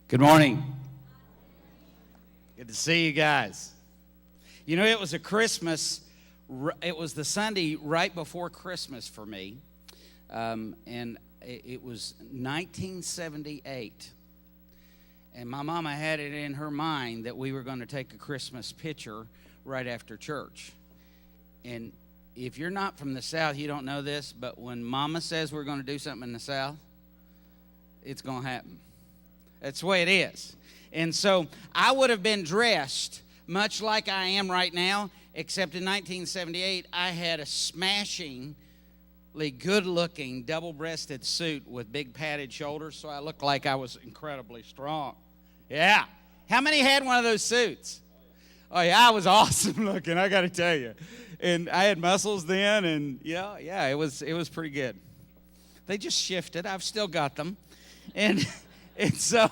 Good morning. Good to see you guys. You know, it was it was the Sunday right before Christmas for me, and it was 1978. And my mama had it in her mind that we were going to take a Christmas picture right after church. And if you're not from the South, you don't know this, but when Mama says we're going to do something in the South, it's going to happen. That's the way it is. And so I would have been dressed much like I am right now, except in 1978, I had a smashingly good-looking double-breasted suit with big padded shoulders, so I looked like I was incredibly strong. Yeah. How many had one of those suits? Oh, yeah, I was awesome looking, I got to tell you. And I had muscles then, and yeah, it was pretty good. They just shifted. I've still got them. And so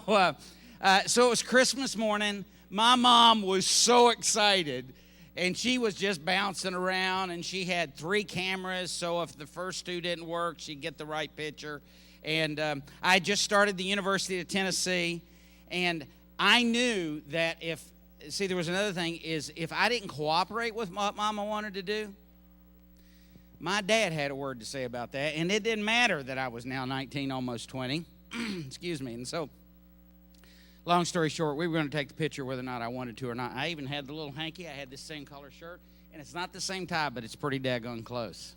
it was Christmas morning. My mom was so excited, and she was just bouncing around, and she had 3 cameras, so if the first 2 didn't work, she'd get the right picture. And I just started the University of Tennessee, and I knew that there was another thing, is if I didn't cooperate with what Mama wanted to do, my dad had a word to say about that, and it didn't matter that I was now 19, almost 20. Excuse me. And so, long story short, we were going to take the picture whether or not I wanted to or not. I even had the little hanky. I had the same color shirt, and it's not the same tie, but it's pretty daggone close.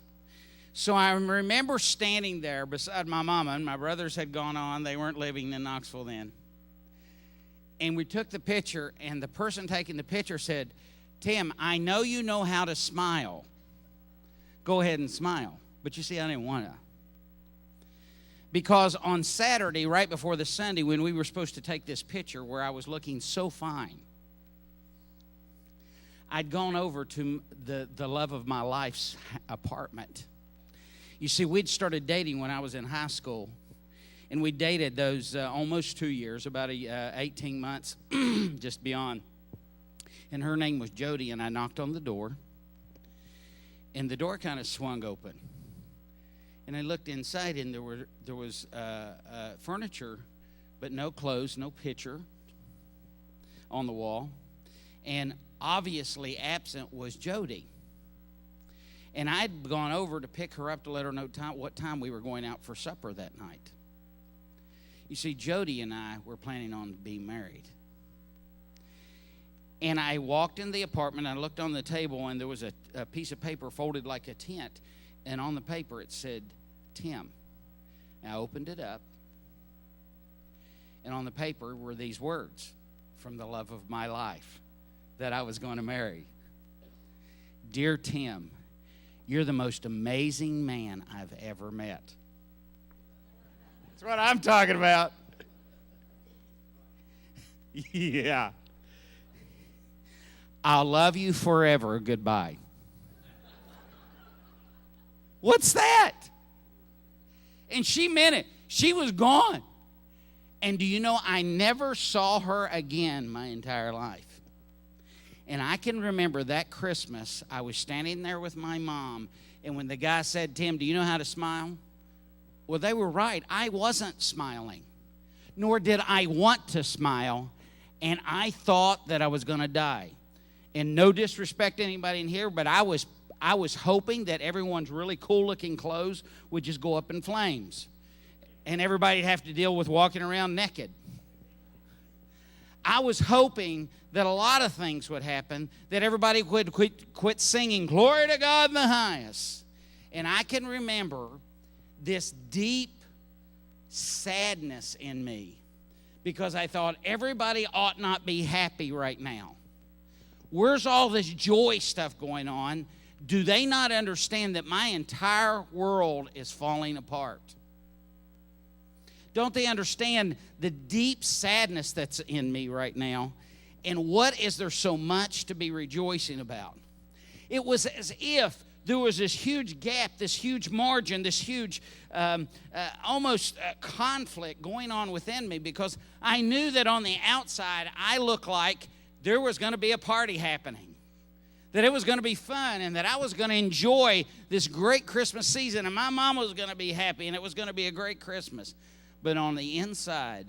So I remember standing there beside my mama, and my brothers had gone on. They weren't living in Knoxville then. And we took the picture, and the person taking the picture said, "Tim, I know you know how to smile. Go ahead and smile." But you see, I didn't want to. Because on Saturday, right before the Sunday, when we were supposed to take this picture where I was looking so fine, I'd gone over to the love of my life's apartment. You see, we'd started dating when I was in high school, and we dated those almost 2 years, about 18 months, just beyond. And her name was Jody, and I knocked on the door, and the door kind of swung open. And I looked inside, and there was furniture, but no clothes, no picture on the wall. And obviously absent was Jody. And I'd gone over to pick her up to let her know what time we were going out for supper that night. You see, Jody and I were planning on being married. And I walked in the apartment, I looked on the table, and there was a piece of paper folded like a tent. And on the paper it said, Tim. And I opened it up, and on the paper were these words from the love of my life that I was going to marry. Dear Tim, you're the most amazing man I've ever met. That's what I'm talking about. Yeah. I'll love you forever. Goodbye. What's that? And she meant it. She was gone. And do you know, I never saw her again my entire life. And I can remember that Christmas, I was standing there with my mom, and when the guy said, Tim, do you know how to smile? Well, they were right. I wasn't smiling, nor did I want to smile, and I thought that I was going to die. And no disrespect to anybody in here, but I was hoping that everyone's really cool-looking clothes would just go up in flames, and everybody'd have to deal with walking around naked. I was hoping that a lot of things would happen, that everybody would quit singing, Glory to God in the highest. And I can remember this deep sadness in me because I thought everybody ought not be happy right now. Where's all this joy stuff going on? Do they not understand that my entire world is falling apart? Don't they understand the deep sadness that's in me right now? And what is there so much to be rejoicing about? It was as if there was this huge gap, this huge margin, this huge almost conflict going on within me, because I knew that on the outside I looked like there was going to be a party happening, that it was going to be fun, and that I was going to enjoy this great Christmas season, and my mom was going to be happy, and it was going to be a great Christmas. But on the inside,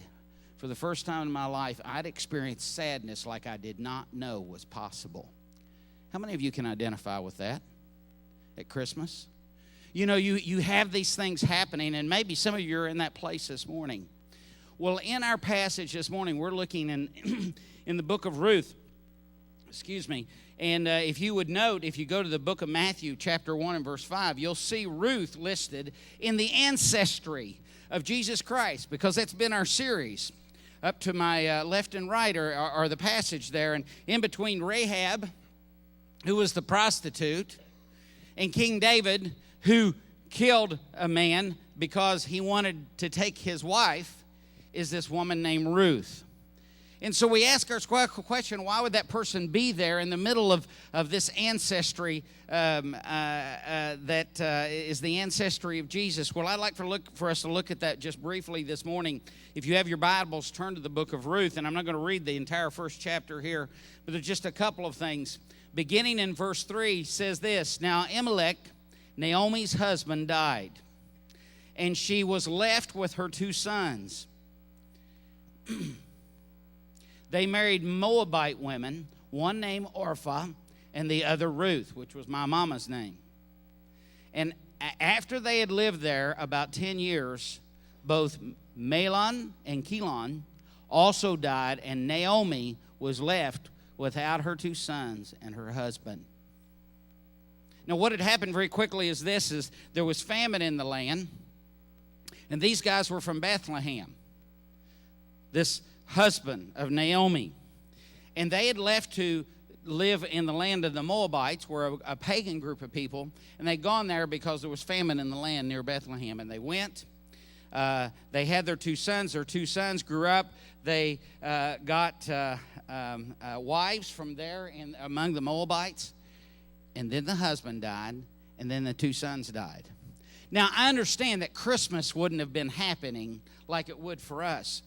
for the first time in my life, I'd experienced sadness like I did not know was possible. How many of you can identify with that at Christmas? You know, you have these things happening, and maybe some of you are in that place this morning. Well, in our passage this morning, we're looking in the book of Ruth. And if you would note, if you go to the book of Matthew, chapter 1 and verse 5, you'll see Ruth listed in the ancestry of Jesus Christ, because that's been our series. Up to my left and right are the passage there, and in between Rahab, who was the prostitute, and King David, who killed a man because he wanted to take his wife, is this woman named Ruth. And so we ask our question, why would that person be there in the middle of this ancestry that is the ancestry of Jesus? Well, I'd like for us to look at that just briefly this morning. If you have your Bibles, turn to the book of Ruth, and I'm not going to read the entire first chapter here, but there's just a couple of things. Beginning in verse 3 says this, Now Elimelech, Naomi's husband, died, and she was left with her 2 sons. They married Moabite women, one named Orpah and the other Ruth, which was my mama's name. And after they had lived there about 10 years, both Mahlon and Chilion also died, and Naomi was left without her 2 sons and her husband. Now, what had happened very quickly is there was famine in the land, and these guys were from Bethlehem. This husband of Naomi, and they had left to live in the land of the Moabites, were a pagan group of people, and they'd gone there because there was famine in the land near Bethlehem, and they went. They had their 2 sons. Their 2 sons grew up. They got wives from there among the Moabites, and then the husband died, and then the 2 sons died. Now, I understand that Christmas wouldn't have been happening like it would for us.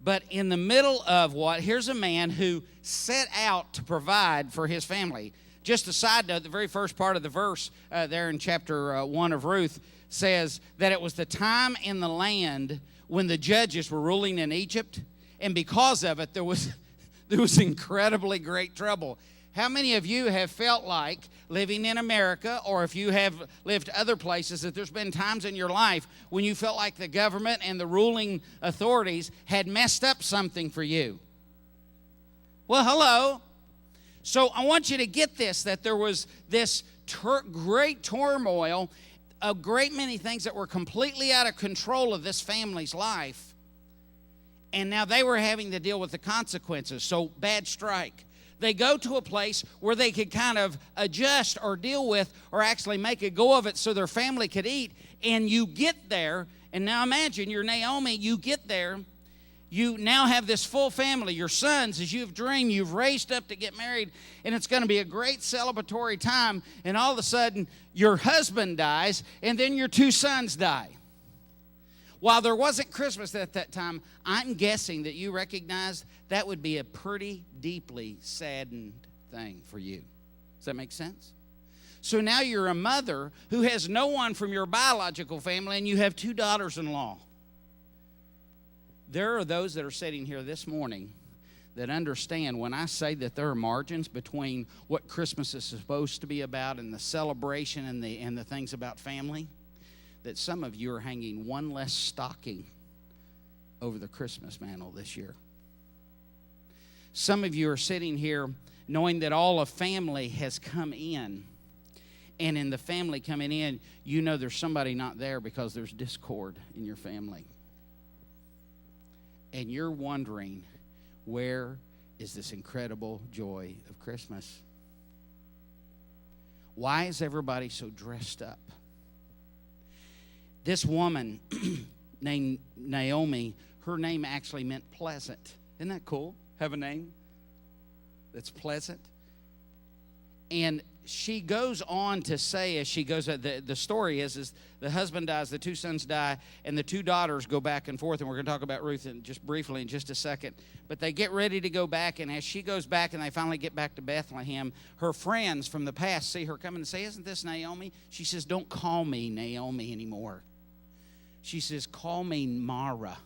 But in the middle of here's a man who set out to provide for his family. Just a side note, the very first part of the verse there in chapter 1 of Ruth says that it was the time in the land when the judges were ruling in Egypt, and because of it, there was incredibly great trouble. How many of you have felt like living in America, or if you have lived other places, that there's been times in your life when you felt like the government and the ruling authorities had messed up something for you? Well, hello. So I want you to get this, that there was this great turmoil, a great many things that were completely out of control of this family's life, and now they were having to deal with the consequences. So bad strike. They go to a place where they could kind of adjust or deal with or actually make a go of it so their family could eat. And you get there, and now imagine you're Naomi, you get there, you now have this full family, your sons, as you've dreamed, you've raised up to get married, and it's going to be a great celebratory time, and all of a sudden your husband dies, and then your 2 sons die. While there wasn't Christmas at that time, I'm guessing that you recognize that would be a pretty deeply saddened thing for you. Does that make sense? So now you're a mother who has no one from your biological family, and you have 2 daughters-in-law. There are those that are sitting here this morning that understand when I say that there are margins between what Christmas is supposed to be about and the celebration and the things about family, that some of you are hanging one less stocking over the Christmas mantle this year. Some of you are sitting here knowing that all of family has come in, and in the family coming in, you know there's somebody not there because there's discord in your family. And you're wondering, where is this incredible joy of Christmas? Why is everybody so dressed up? This woman named Naomi, her name actually meant pleasant. Isn't that cool? Have a name that's pleasant. And she goes on to say, as she goes, the story is the husband dies, the 2 sons die, and the 2 daughters go back and forth. And we're going to talk about Ruth just briefly in just a second. But they get ready to go back, and as she goes back and they finally get back to Bethlehem, her friends from the past see her coming and say, "Isn't this Naomi?" She says, "Don't call me Naomi anymore." She says, "Call me Mara,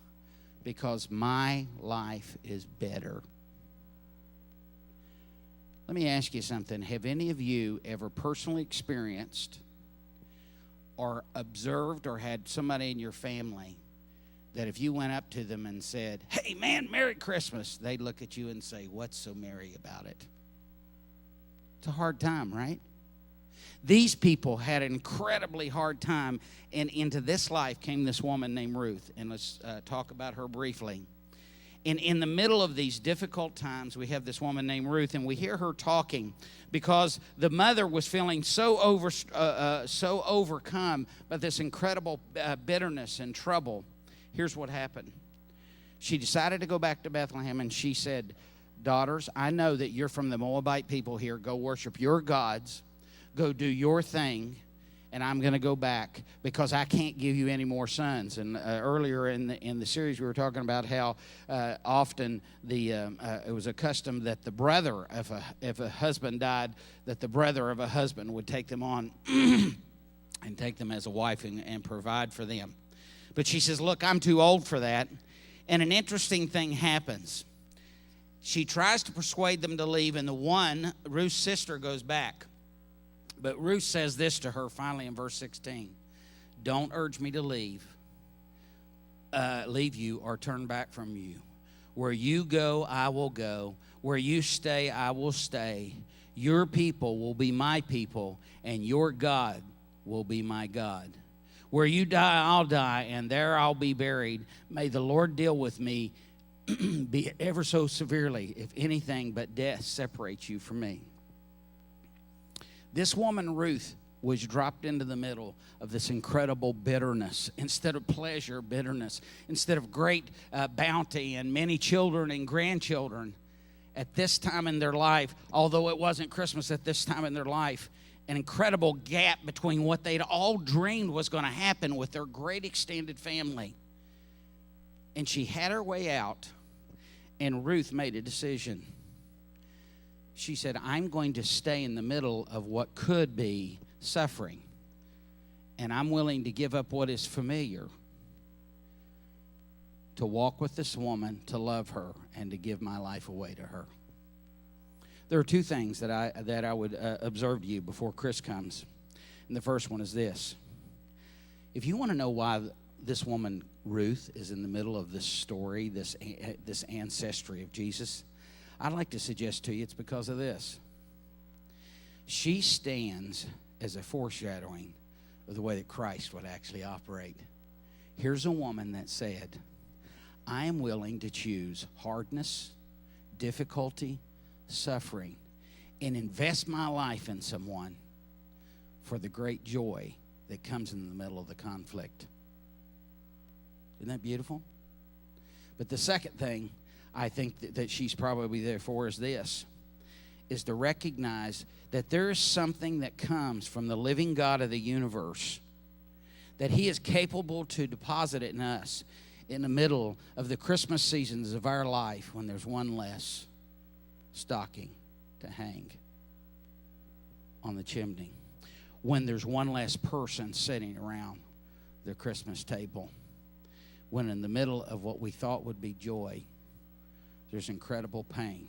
because my life is better. Let me ask you something. Have any of you ever personally experienced or observed or had somebody in your family that if you went up to them and said, "Hey man, Merry Christmas," they'd look at you and say, "What's so merry about it?" It's a hard time, right? These people had an incredibly hard time, and into this life came this woman named Ruth, and let's talk about her briefly. And in the middle of these difficult times, we have this woman named Ruth, and we hear her talking because the mother was feeling so overcome by this incredible bitterness and trouble. Here's what happened. She decided to go back to Bethlehem, and she said, "Daughters, I know that you're from the Moabite people here. Go worship your gods. Go do your thing, and I'm going to go back because I can't give you any more sons." And earlier in the series, we were talking about how often it was a custom that the brother, if a husband died, that the brother of a husband would take them on and take them as a wife and provide for them. But she says, "Look, I'm too old for that." And an interesting thing happens. She tries to persuade them to leave, and Ruth's sister, goes back. But Ruth says this to her finally in verse 16. "Don't urge me to leave you or turn back from you. Where you go, I will go. Where you stay, I will stay. Your people will be my people, and your God will be my God. Where you die, I'll die, and there I'll be buried. May the Lord deal with me be ever so severely, if anything but death separates you from me." This woman, Ruth, was dropped into the middle of this incredible bitterness. Instead of pleasure, bitterness. Instead of great bounty and many children and grandchildren, at this time in their life, although it wasn't Christmas at this time in their life, an incredible gap between what they'd all dreamed was going to happen with their great extended family. And she had her way out, and Ruth made a decision. She said, "I'm going to stay in the middle of what could be suffering, and I'm willing to give up what is familiar to walk with this woman, to love her, and to give my life away to her." There are two things that I would observe to you before Chris comes. And the first one is this. If you want to know why this woman, Ruth, is in the middle of this story, this ancestry of Jesus, I'd like to suggest to you it's because of this. She stands as a foreshadowing of the way that Christ would actually operate. Here's a woman that said, "I am willing to choose hardness, difficulty, suffering, and invest my life in someone for the great joy that comes in the middle of the conflict." Isn't that beautiful? But the second thing I think that she's probably there for is this, is to recognize that there is something that comes from the living God of the universe, that he is capable to deposit it in us in the middle of the Christmas seasons of our life when there's one less stocking to hang on the chimney, when there's one less person sitting around the Christmas table, when in the middle of what we thought would be joy, there's incredible pain.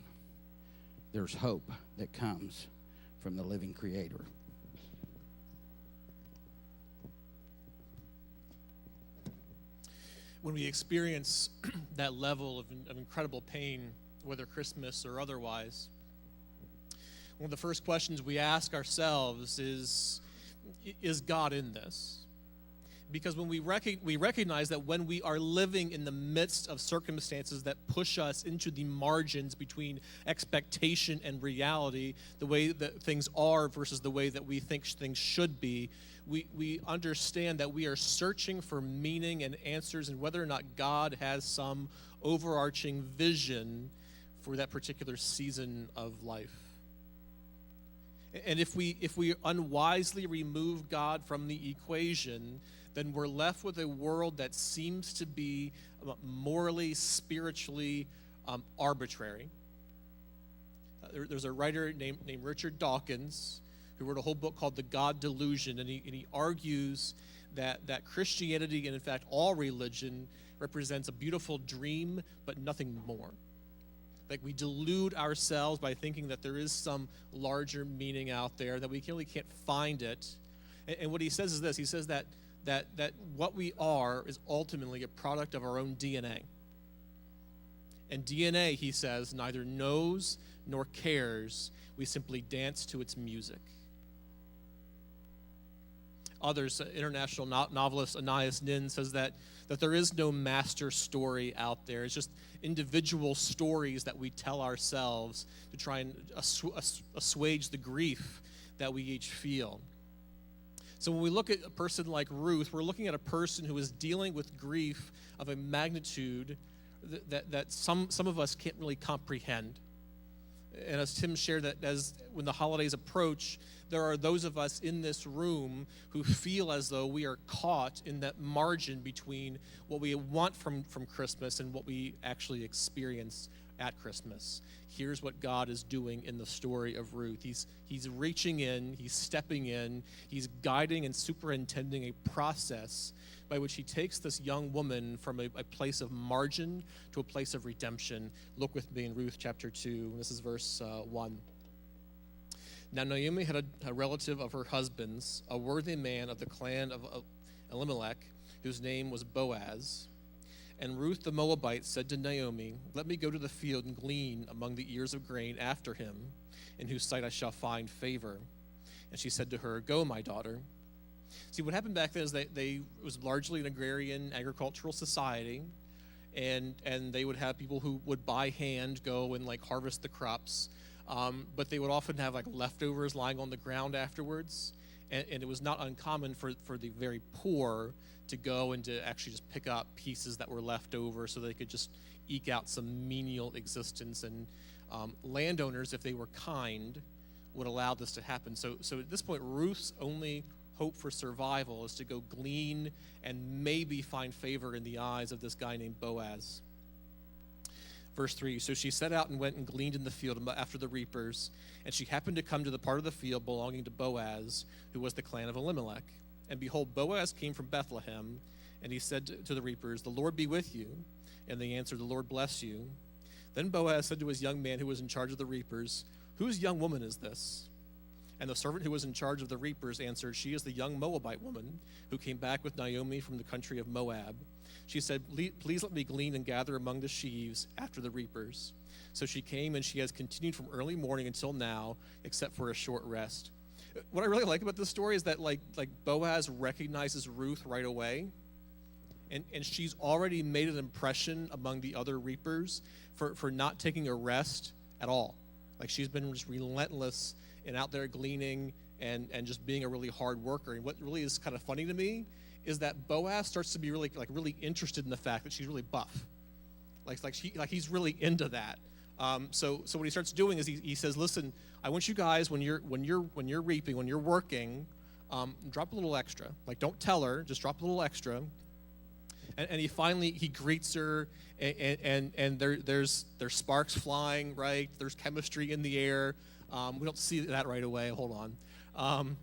There's hope that comes from the living Creator. When we experience that level of incredible pain, whether Christmas or otherwise, one of the first questions we ask ourselves is God in this? Because when we recognize that when we are living in the midst of circumstances that push us into the margins between expectation and reality, the way that things are versus the way that we think things should be, we understand that we are searching for meaning and answers and whether or not God has some overarching vision for that particular season of life. And if we unwisely remove God from the equation, then we're left with a world that seems to be morally, spiritually arbitrary. There's a writer named Richard Dawkins who wrote a whole book called The God Delusion, and he argues that Christianity, and in fact all religion, represents a beautiful dream, but nothing more. Like we delude ourselves by thinking that there is some larger meaning out there, that we really can't find it. And what he says is this. He says that what we are is ultimately a product of our own DNA. And DNA, he says, neither knows nor cares. We simply dance to its music. Others, international novelist Anais Nin says that there is no master story out there. It's just individual stories that we tell ourselves to try and assuage the grief that we each feel. So when we look at a person like Ruth, we're looking at a person who is dealing with grief of a magnitude that some of us can't really comprehend. And as Tim shared, that as when the holidays approach, there are those of us in this room who feel as though we are caught in that margin between what we want from Christmas and what we actually experience at Christmas. Here's what God is doing in the story of Ruth. He's reaching in, he's stepping in, he's guiding and superintending a process by which he takes this young woman from a place of margin to a place of redemption. Look with me in Ruth chapter 2. This is verse 1. Now Naomi had a relative of her husband's, a worthy man of the clan of Elimelech, whose name was Boaz. And Ruth the Moabite said to Naomi, "Let me go to the field and glean among the ears of grain after him, in whose sight I shall find favor." And she said to her, "Go, my daughter." See, what happened back then is that it was largely an agrarian agricultural society, and they would have people who would by hand go and like harvest the crops, but they would often have like leftovers lying on the ground afterwards, and it was not uncommon for the very poor to go and to actually just pick up pieces that were left over so they could just eke out some menial existence. And landowners, if they were kind, would allow this to happen. So at this point, Ruth's only hope for survival is to go glean and maybe find favor in the eyes of this guy named Boaz. Verse 3, so she set out and went and gleaned in the field after the reapers, and she happened to come to the part of the field belonging to Boaz, who was the clan of Elimelech. And behold, Boaz came from Bethlehem, and he said to the reapers, "The Lord be with you." And they answered, "The Lord bless you." Then Boaz said to his young man who was in charge of the reapers, "Whose young woman is this?" And the servant who was in charge of the reapers answered, "She is the young Moabite woman who came back with Naomi from the country of Moab." She said, "Please let me glean and gather among the sheaves after the reapers." So she came, and she has continued from early morning until now, except for a short rest. What I really like about this story is that like Boaz recognizes Ruth right away, and she's already made an impression among the other reapers for not taking a rest at all. Like she's been just relentless and out there gleaning and just being a really hard worker. And what really is kind of funny to me is that Boaz starts to be really interested in the fact that she's really buff. Like he's really into that. So what he starts doing is he says, "Listen, I want you guys when you're reaping, when you're working, drop a little extra. Like don't tell her, just drop a little extra." And he greets her, and there's sparks flying, right? There's chemistry in the air. We don't see that right away. Hold on.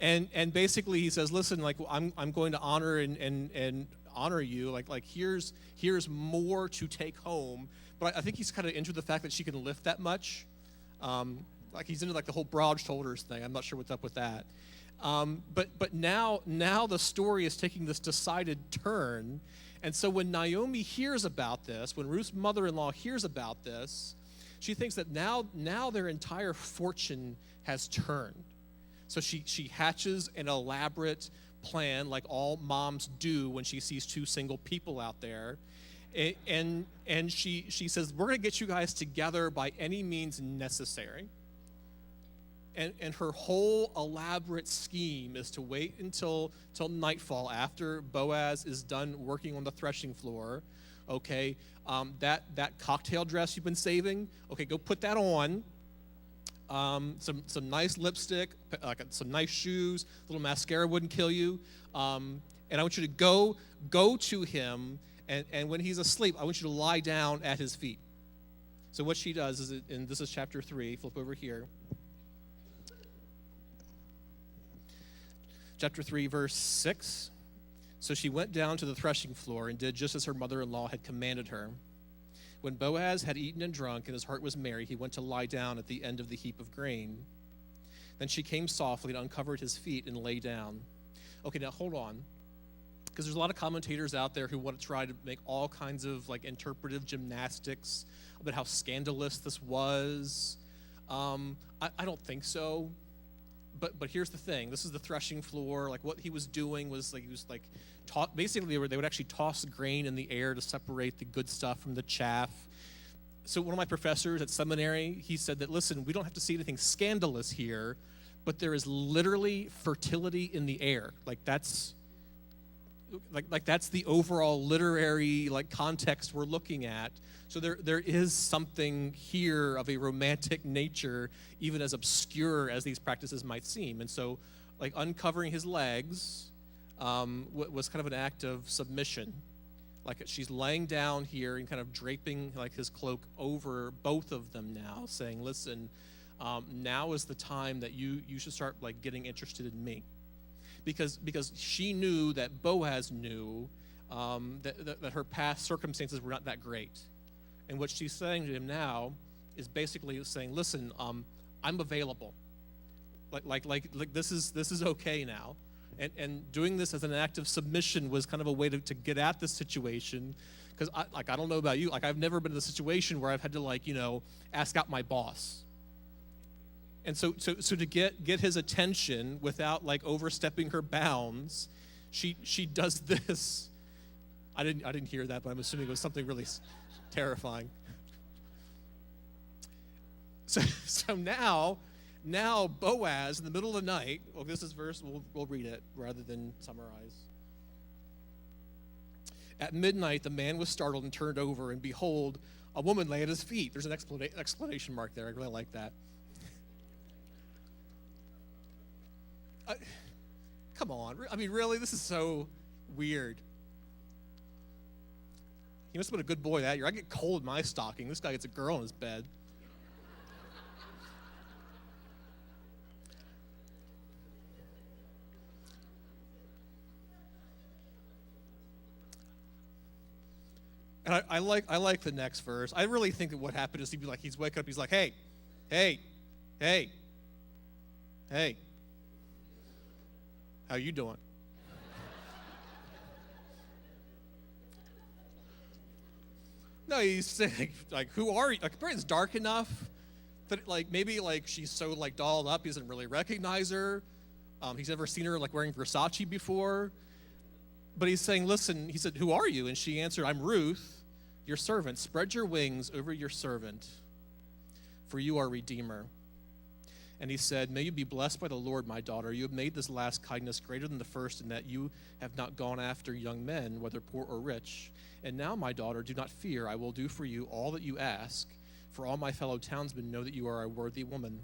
And basically he says, "Listen, like I'm going to honor and honor you. Like here's more to take home." But I think he's kind of into the fact that she can lift that much. Like he's into like the whole broad shoulders thing. I'm not sure what's up with that. But now the story is taking this decided turn. And so when Naomi hears about this, when Ruth's mother-in-law hears about this, she thinks that now their entire fortune has turned. So she hatches an elaborate plan like all moms do when she sees two single people out there. And she says, "We're going to get you guys together by any means necessary." And her whole elaborate scheme is to wait until nightfall after Boaz is done working on the threshing floor. Okay, that cocktail dress you've been saving, okay, go put that on. Some nice lipstick, some nice shoes, a little mascara wouldn't kill you. And I want you to go to him, and when he's asleep, I want you to lie down at his feet. So what she does is, and this is chapter 3, flip over here. Chapter 3, verse 6. So she went down to the threshing floor and did just as her mother-in-law had commanded her. When Boaz had eaten and drunk and his heart was merry, he went to lie down at the end of the heap of grain. Then she came softly and uncovered his feet and lay down. Okay, now hold on, because there's a lot of commentators out there who want to try to make all kinds of like interpretive gymnastics about how scandalous this was. I don't think so. But here's the thing. This is the threshing floor. Like what he was doing was like he was like basically they would actually toss grain in the air to separate the good stuff from the chaff. So one of my professors at seminary, he said that, listen, we don't have to see anything scandalous here, but there is literally fertility in the air. Like that's the overall literary like context we're looking at. So there is something here of a romantic nature, even as obscure as these practices might seem. And so, like uncovering his legs was kind of an act of submission. Like she's laying down here and kind of draping like his cloak over both of them now, saying, "Listen, now is the time that you should start like getting interested in me," because she knew that Boaz knew that her past circumstances were not that great. And what she's saying to him now is basically saying, "Listen, I'm available. Like this is okay now." And doing this as an act of submission was kind of a way to get at the situation, because I don't know about you, like I've never been in a situation where I've had to ask out my boss. And so to get his attention without like overstepping her bounds, she does this. I didn't hear that, but I'm assuming it was something really terrifying. So now Boaz, in the middle of the night, well, this is verse, we'll read it rather than summarize. At midnight, the man was startled and turned over, and behold, a woman lay at his feet. There's an exclamation mark there. I really like that. Come on. I mean, really? This is so weird. He must have been a good boy that year. I get cold in my stocking. This guy gets a girl in his bed. And I like the next verse. I really think that what happened is he's waking up, he's like, hey, how you doing? No, he's saying, like, who are you? Like, it's dark enough that, like, maybe, like, she's so, like, dolled up, he doesn't really recognize her. He's never seen her, like, wearing Versace before. But he's saying, listen, he said, who are you? And she answered, I'm Ruth, your servant. Spread your wings over your servant, for you are Redeemer. And he said, may you be blessed by the Lord, my daughter. You have made this last kindness greater than the first, in that you have not gone after young men, whether poor or rich. And now, my daughter, do not fear. I will do for you all that you ask, for all my fellow townsmen know that you are a worthy woman.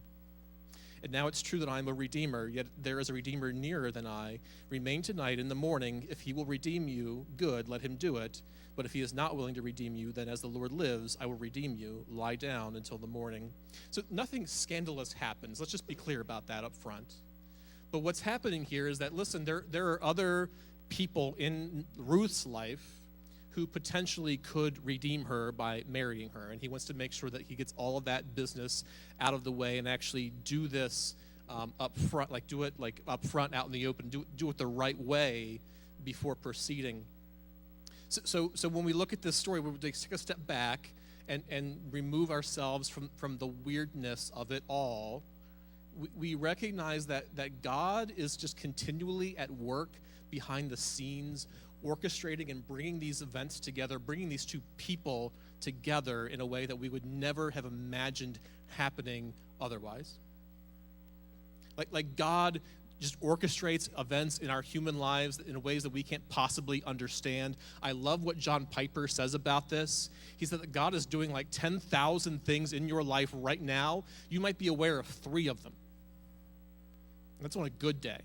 And now it's true that I am a redeemer, yet there is a redeemer nearer than I. Remain tonight. In the morning, if he will redeem you, good, let him do it. But if he is not willing to redeem you, then as the Lord lives, I will redeem you. Lie down until the morning. So nothing scandalous happens. Let's just be clear about that up front. But what's happening here is that, listen, there are other people in Ruth's life who potentially could redeem her by marrying her. And he wants to make sure that he gets all of that business out of the way and actually do this up front, like do it like up front, out in the open, do it the right way before proceeding. So when we look at this story, we take a step back and remove ourselves from the weirdness of it all. We recognize that God is just continually at work behind the scenes, orchestrating and bringing these events together, bringing these two people together in a way that we would never have imagined happening otherwise. Like God just orchestrates events in our human lives in ways that we can't possibly understand. I love what John Piper says about this. He said that God is doing like 10,000 things in your life right now. You might be aware of 3 of them. That's on a good day.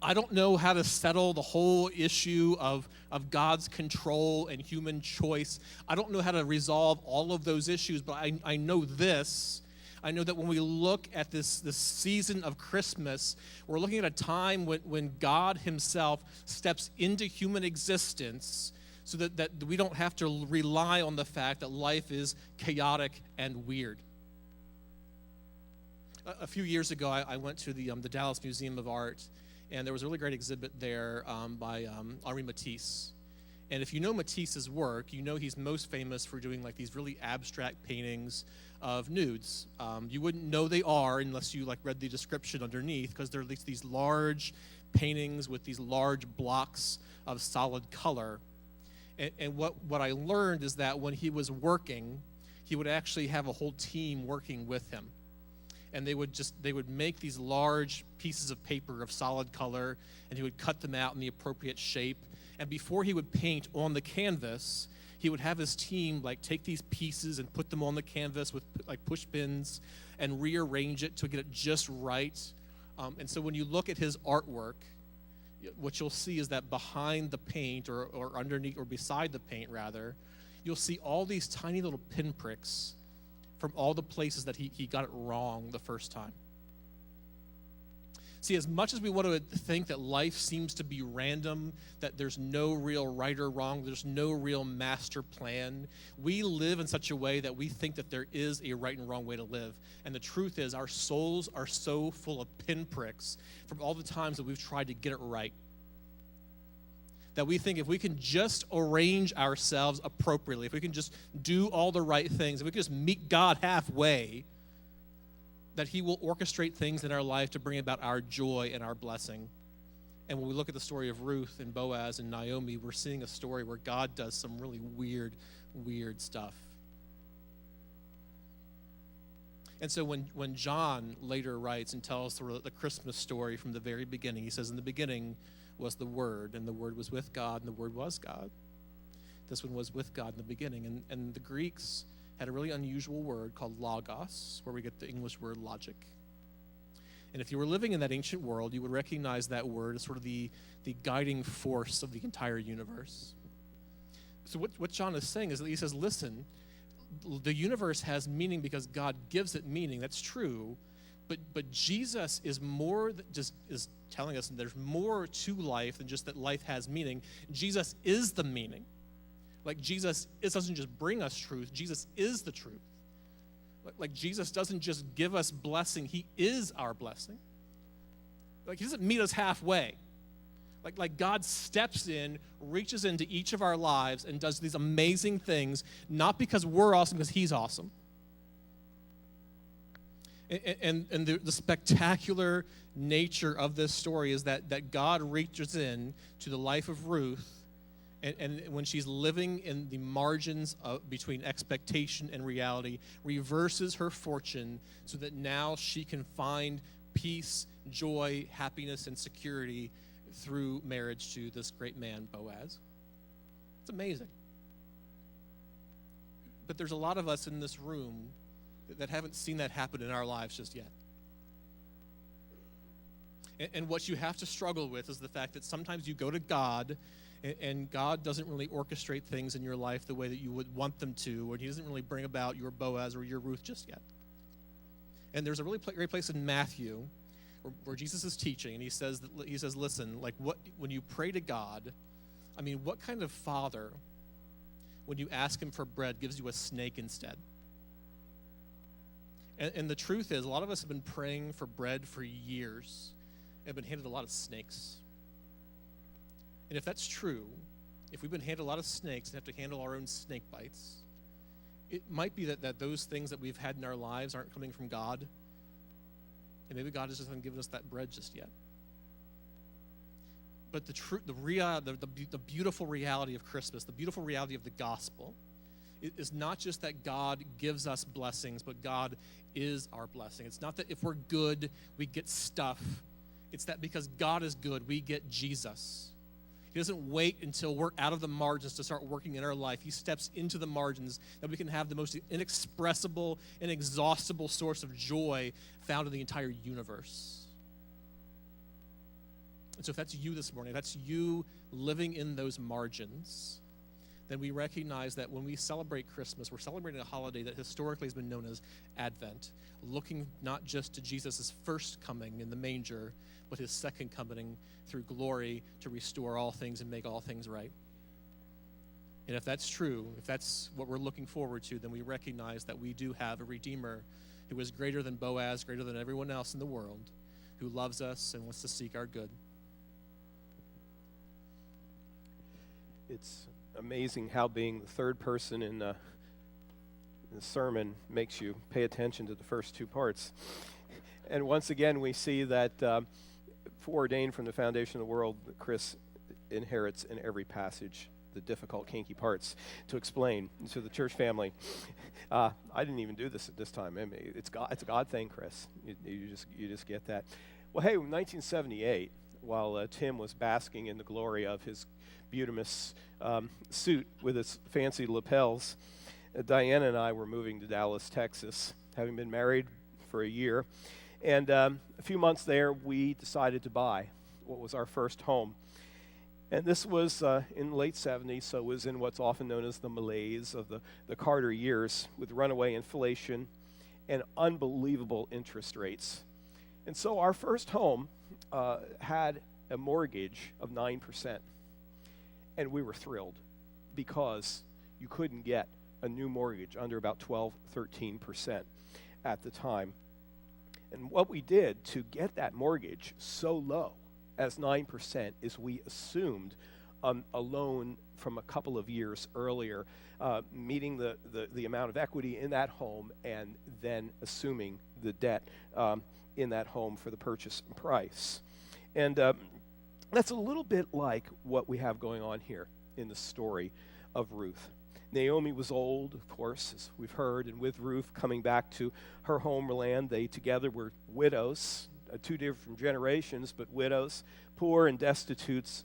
I don't know how to settle the whole issue of God's control and human choice. I don't know how to resolve all of those issues, but I know this. I know that when we look at this season of Christmas, we're looking at a time when God himself steps into human existence so that we don't have to rely on the fact that life is chaotic and weird. A few years ago, I went to the Dallas Museum of Art, and there was a really great exhibit there by Henri Matisse. And if you know Matisse's work, you know he's most famous for doing like these really abstract paintings of nudes. You wouldn't know they are unless you like read the description underneath, because they're these large paintings with these large blocks of solid color. And what I learned is that when he was working, he would actually have a whole team working with him. And they would make these large pieces of paper of solid color, and he would cut them out in the appropriate shape. And before he would paint on the canvas, he would have his team like take these pieces and put them on the canvas with like push pins and rearrange it to get it just right. And so when you look at his artwork, what you'll see is that behind the paint or underneath or beside the paint rather, you'll see all these tiny little pinpricks from all the places that he got it wrong the first time. See, as much as we want to think that life seems to be random, that there's no real right or wrong, there's no real master plan, we live in such a way that we think that there is a right and wrong way to live. And the truth is, our souls are so full of pinpricks from all the times that we've tried to get it right, that we think if we can just arrange ourselves appropriately, if we can just do all the right things, if we can just meet God halfway, that he will orchestrate things in our life to bring about our joy and our blessing. And when we look at the story of Ruth and Boaz and Naomi, we're seeing a story where God does some really weird stuff. And so when John later writes and tells the Christmas story from the very beginning, he says, in the beginning was the Word, and the Word was with God, and the Word was God. This one was with God in the beginning. And the Greeks had a really unusual word called logos, where we get the English word logic. And if you were living in that ancient world, you would recognize that word as sort of the guiding force of the entire universe. So what John is saying is that he says, listen, the universe has meaning because God gives it meaning. That's true. But Jesus is more than just is telling us there's more to life than just that life has meaning. Jesus is the meaning. Like Jesus, it doesn't just bring us truth. Jesus is the truth. Like Jesus doesn't just give us blessing. He is our blessing. Like he doesn't meet us halfway. Like God steps in, reaches into each of our lives and does these amazing things, not because we're awesome, because he's awesome. And the spectacular nature of this story is that God reaches in to the life of Ruth, and when she's living in the margins between expectation and reality, reverses her fortune so that now she can find peace, joy, happiness, and security through marriage to this great man, Boaz. It's amazing. But there's a lot of us in this room that haven't seen that happen in our lives just yet. And what you have to struggle with is the fact that sometimes you go to God, and God doesn't really orchestrate things in your life the way that you would want them to, or he doesn't really bring about your Boaz or your Ruth just yet. And there's a really great place in Matthew where Jesus is teaching, and he says, listen, like when you pray to God, I mean, what kind of father, when you ask him for bread, gives you a snake instead? And the truth is, a lot of us have been praying for bread for years and have been handed a lot of snakes. And if that's true, if we've been handed a lot of snakes and have to handle our own snake bites, it might be that those things that we've had in our lives aren't coming from God, and maybe God just hasn't given us that bread just yet. But the beautiful reality of Christmas, the beautiful reality of the gospel, is not just that God gives us blessings, but God is our blessing. It's not that if we're good, we get stuff. It's that because God is good, we get Jesus. He doesn't wait until we're out of the margins to start working in our life. He steps into the margins that we can have the most inexpressible, inexhaustible source of joy found in the entire universe. And so if that's you this morning, if that's you living in those margins, then we recognize that when we celebrate Christmas, we're celebrating a holiday that historically has been known as Advent, looking not just to Jesus' first coming in the manger, but his second coming through glory to restore all things and make all things right. And if that's true, if that's what we're looking forward to, then we recognize that we do have a Redeemer who is greater than Boaz, greater than everyone else in the world, who loves us and wants to seek our good. It's amazing how being the third person in the sermon makes you pay attention to the first two parts. And once again, we see that foreordained from the foundation of the world, that Chris inherits in every passage the difficult, kinky parts to explain to the church family. I didn't even do this at this time. I mean, it's a God thing, Chris. You just get that. Well, hey, in 1978, while Tim was basking in the glory of his Butamus suit with its fancy lapels, Diana and I were moving to Dallas, Texas, having been married for a year. And a few months there, we decided to buy what was our first home. And this was in the late 70s, so it was in what's often known as the malaise of the Carter years, with runaway inflation and unbelievable interest rates. And so our first home had a mortgage of 9%. And we were thrilled because you couldn't get a new mortgage under about 12, 13% at the time. And what we did to get that mortgage so low as 9% is we assumed a loan from a couple of years earlier, meeting the amount of equity in that home and then assuming the debt in that home for the purchase price. And that's a little bit like what we have going on here in the story of Ruth. Naomi was old, of course, as we've heard, and with Ruth coming back to her homeland, they together were widows, two different generations, but widows, poor and destitute,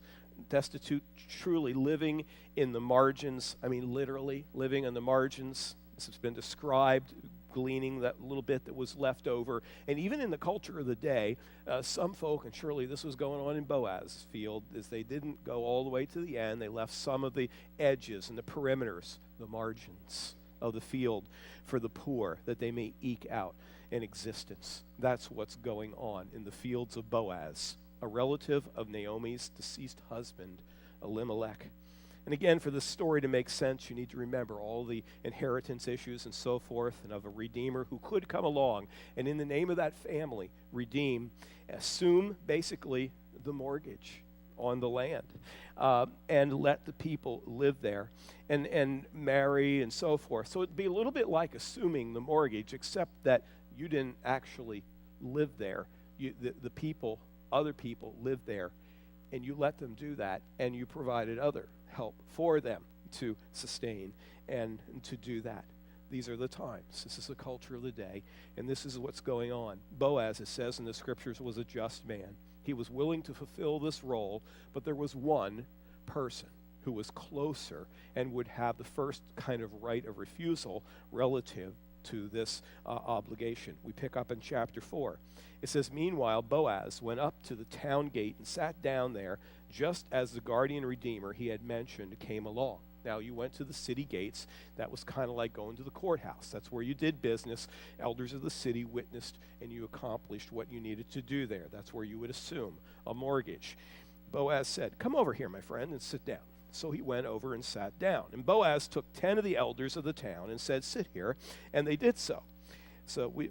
truly living in the margins. I mean, literally living on the margins. This has been described, gleaning that little bit that was left over. And even in the culture of the day, some folk, and surely this was going on in Boaz's field, is they didn't go all the way to the end. They left some of the edges and the perimeters, the margins of the field for the poor, that they may eke out an existence. That's what's going on in the fields of Boaz, a relative of Naomi's deceased husband, Elimelech. And again, for this story to make sense, you need to remember all the inheritance issues and so forth, and of a redeemer who could come along and in the name of that family redeem, assume basically the mortgage on the land, and let the people live there and marry and so forth. So it'd be a little bit like assuming the mortgage, except that you didn't actually live there. The people, other people lived there, and you let them do that, and you provided other help for them to sustain and to do that. These are the times. This is the culture of the day, and this is what's going on. Boaz, it says in the scriptures, was a just man. He was willing to fulfill this role, but there was one person who was closer and would have the first kind of right of refusal relative to this obligation. We pick up in chapter 4. It says, meanwhile, Boaz went up to the town gate and sat down there just as the guardian redeemer he had mentioned came along. Now, you went to the city gates. That was kind of like going to the courthouse. That's where you did business. Elders of the city witnessed, and you accomplished what you needed to do there. That's where you would assume a mortgage. Boaz said, come over here, my friend, and sit down. So he went over and sat down. And Boaz took 10 of the elders of the town and said, sit here. And they did so. So we're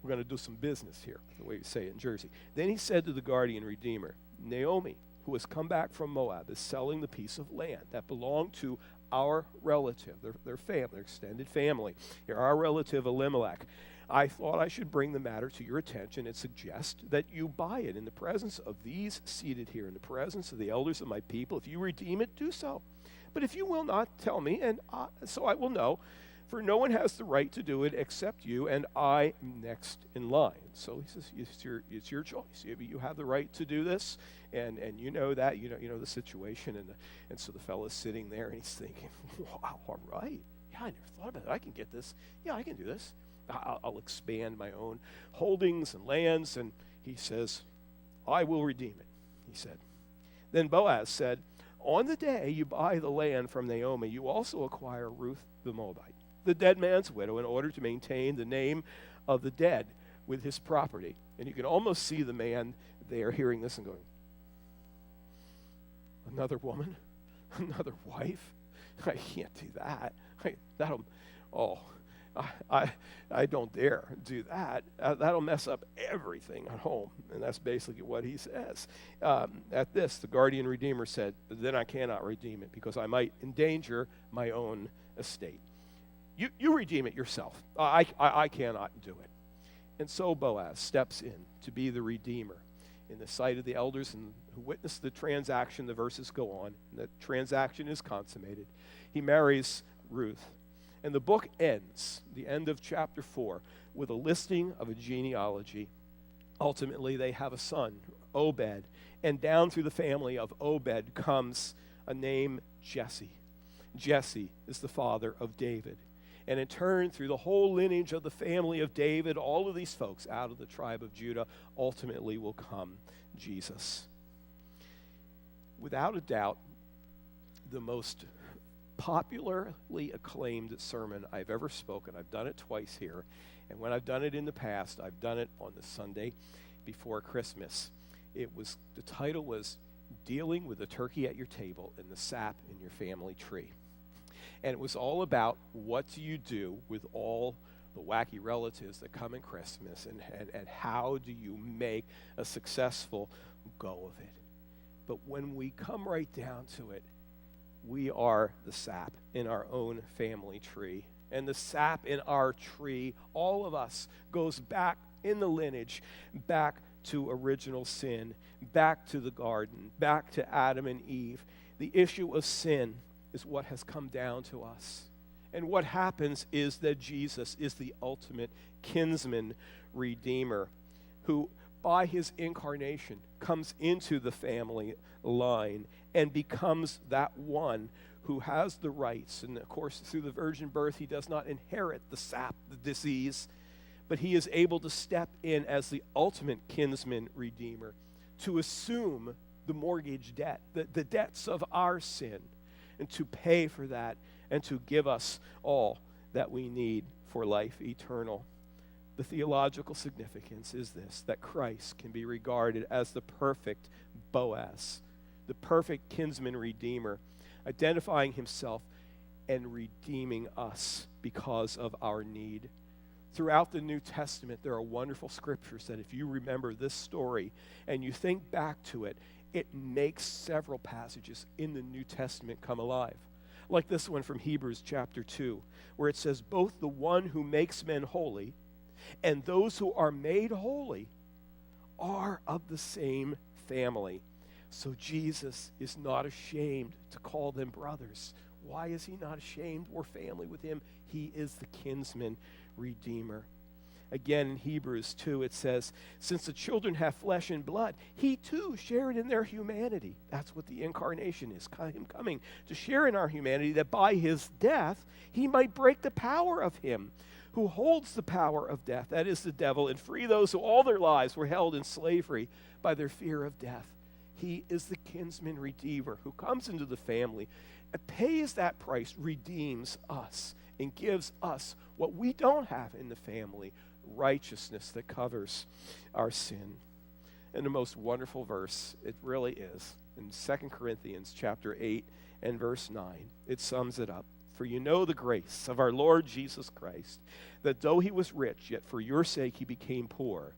going to do some business here, the way you say it in Jersey. Then he said to the guardian redeemer, Naomi, who has come back from Moab, is selling the piece of land that belonged to our relative, their family, their extended family, our relative Elimelech. I thought I should bring the matter to your attention and suggest that you buy it in the presence of these seated here, in the presence of the elders of my people. If you redeem it, do so. But if you will not, tell me, and so I will know. For no one has the right to do it except you, and I am next in line. So he says, it's your choice. You have the right to do this, and you know that, you know the situation. And so the fellow's sitting there, and he's thinking, wow, all right. Yeah, I never thought about it. I can get this. Yeah, I can do this. I'll expand my own holdings and lands. And he says, I will redeem it, he said. Then Boaz said, on the day you buy the land from Naomi, you also acquire Ruth the Moabite, the dead man's widow, in order to maintain the name of the dead with his property. And you can almost see the man there hearing this and going, another woman? Another wife? I can't do that. I don't dare do that. That'll mess up everything at home. And that's basically what he says. At this, the guardian redeemer said, then I cannot redeem it because I might endanger my own estate. You redeem it yourself. I cannot do it. And so Boaz steps in to be the redeemer in the sight of the elders and who witnessed the transaction. The verses go on. And the transaction is consummated. He marries Ruth. And the book ends, the end of chapter 4, with a listing of a genealogy. Ultimately, they have a son, Obed. And down through the family of Obed comes a name, Jesse. Jesse is the father of David. And in turn, through the whole lineage of the family of David, all of these folks out of the tribe of Judah, ultimately will come Jesus. Without a doubt, the most popularly acclaimed sermon I've ever spoken. I've done it twice here. And when I've done it in the past, I've done it on the Sunday before Christmas. The title was Dealing with the Turkey at Your Table and the Sap in Your Family Tree. And it was all about what do you do with all the wacky relatives that come in Christmas and how do you make a successful go of it. But when we come right down to it, we are the sap in our own family tree. And the sap in our tree, all of us, goes back in the lineage, back to original sin, back to the garden, back to Adam and Eve. The issue of sin is what has come down to us. And what happens is that Jesus is the ultimate kinsman redeemer who, by his incarnation, comes into the family line and becomes that one who has the rights. And of course, through the virgin birth, he does not inherit the sap, the disease, but he is able to step in as the ultimate kinsman redeemer to assume the mortgage debt, the debts of our sin, and to pay for that and to give us all that we need for life eternal. The theological significance is this, that Christ can be regarded as the perfect Boaz, the perfect kinsman redeemer, identifying himself and redeeming us because of our need. Throughout the New Testament, there are wonderful scriptures that if you remember this story and you think back to it, it makes several passages in the New Testament come alive. Like this one from Hebrews chapter 2, where it says, both the one who makes men holy and those who are made holy are of the same family. So Jesus is not ashamed to call them brothers. Why is he not ashamed? We're family with him. He is the kinsman redeemer. Again, in Hebrews 2, it says, since the children have flesh and blood, he too shared in their humanity. That's what the incarnation is, him coming to share in our humanity, that by his death, he might break the power of him who holds the power of death, that is the devil, and free those who all their lives were held in slavery by their fear of death. He is the kinsman redeemer who comes into the family and pays that price, redeems us, and gives us what we don't have in the family, righteousness that covers our sin. And the most wonderful verse, it really is, in 2 Corinthians chapter 8 and verse 9. It sums it up. For you know the grace of our Lord Jesus Christ, that though he was rich, yet for your sake he became poor,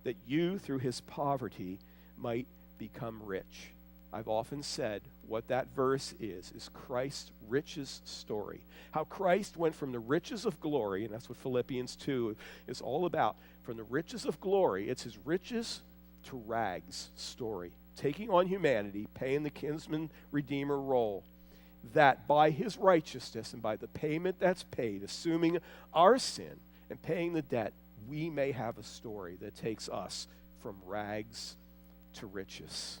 that you through his poverty might become rich. I've often said what that verse is Christ's riches story. How Christ went from the riches of glory, and that's what Philippians 2 is all about. From the riches of glory, it's his riches to rags story. Taking on humanity, paying the kinsman redeemer role. That by his righteousness and by the payment that's paid, assuming our sin and paying the debt, we may have a story that takes us from rags to riches.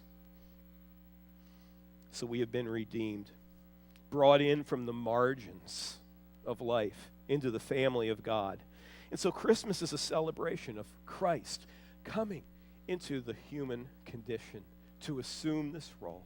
So we have been redeemed, brought in from the margins of life into the family of God. And so Christmas is a celebration of Christ coming into the human condition to assume this role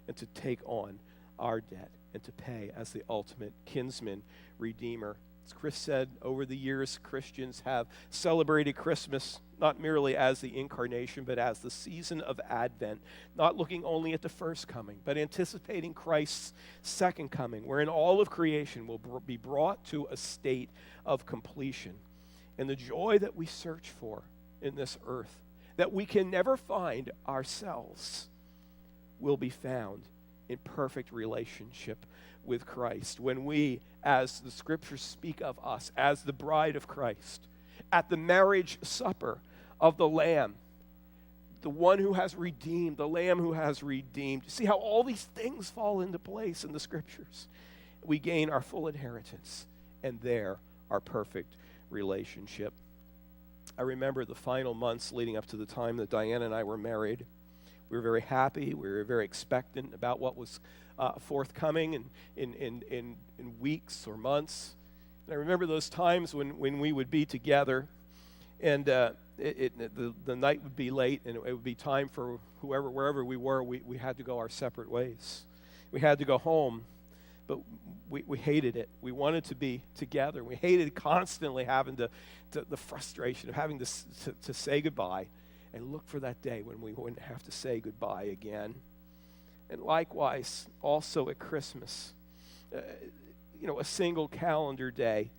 and to take on our debt and to pay as the ultimate kinsman redeemer. As Chris said, over the years, Christians have celebrated Christmas not merely as the incarnation, but as the season of Advent, not looking only at the first coming, but anticipating Christ's second coming, wherein all of creation will be brought to a state of completion. And the joy that we search for in this earth, that we can never find ourselves, will be found in perfect relationship with Christ. When we, as the scriptures speak of us, as the bride of Christ, at the marriage supper of the Lamb, the one who has redeemed, the Lamb who has redeemed. You see how all these things fall into place in the scriptures? We gain our full inheritance, and there our perfect relationship. I remember the final months leading up to the time that Diana and I were married. We were very happy. We were very expectant about what was forthcoming in weeks or months. And I remember those times when we would be together, and the night would be late, and it would be time for wherever we were, we had to go our separate ways. We had to go home, but we hated it. We wanted to be together. We hated constantly having the frustration of having to say goodbye and look for that day when we wouldn't have to say goodbye again. And likewise, also at Christmas, a single calendar day,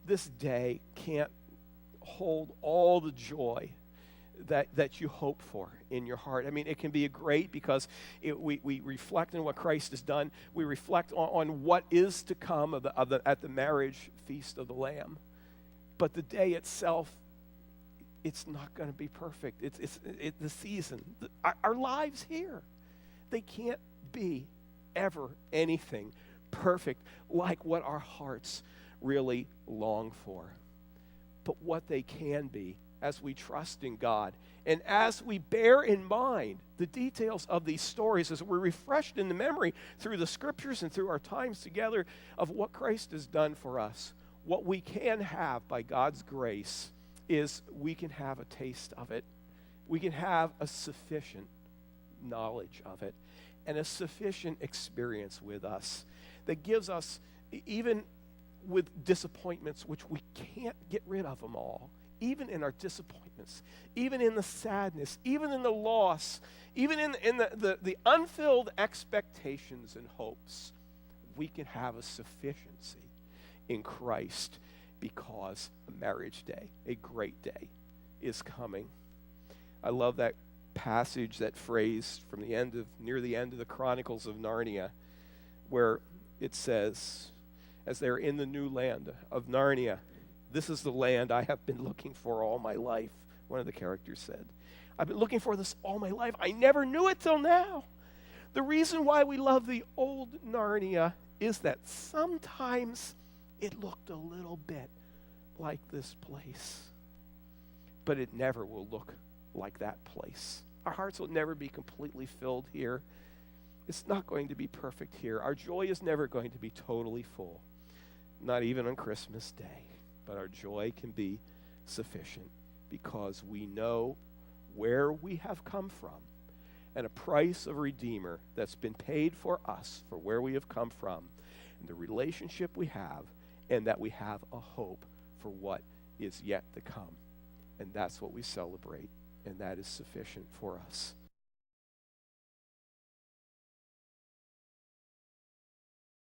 this day can't hold all the joy that you hope for in your heart. I mean, it can be great because we reflect on what Christ has done. We reflect on what is to come at the marriage feast of the Lamb. But the day itself, it's not going to be perfect. It's the season. Our lives here, they can't be ever anything perfect like what our hearts really long for. But what they can be as we trust in God and as we bear in mind the details of these stories, as we're refreshed in the memory through the scriptures and through our times together of what Christ has done for us, what we can have by God's grace is we can have a taste of it. We can have a sufficient knowledge of it and a sufficient experience with us that gives us, even with disappointments, which we can't get rid of them all, even in our disappointments, even in the sadness, even in the loss, even in the unfilled expectations and hopes, we can have a sufficiency in Christ because a marriage day, a great day, is coming. I love that passage, that phrase from near the end of the Chronicles of Narnia, where it says, as they're in the new land of Narnia, "This is the land I have been looking for all my life," one of the characters said. "I've been looking for this all my life. I never knew it till now." The reason why we love the old Narnia is that sometimes it looked a little bit like this place, but it never will look like that place. Our hearts will never be completely filled here. It's not going to be perfect here. Our joy is never going to be totally full, not even on Christmas Day. But our joy can be sufficient because we know where we have come from and a price of Redeemer that's been paid for us for where we have come from and the relationship we have, and that we have a hope for what is yet to come. And that's what we celebrate, and that is sufficient for us.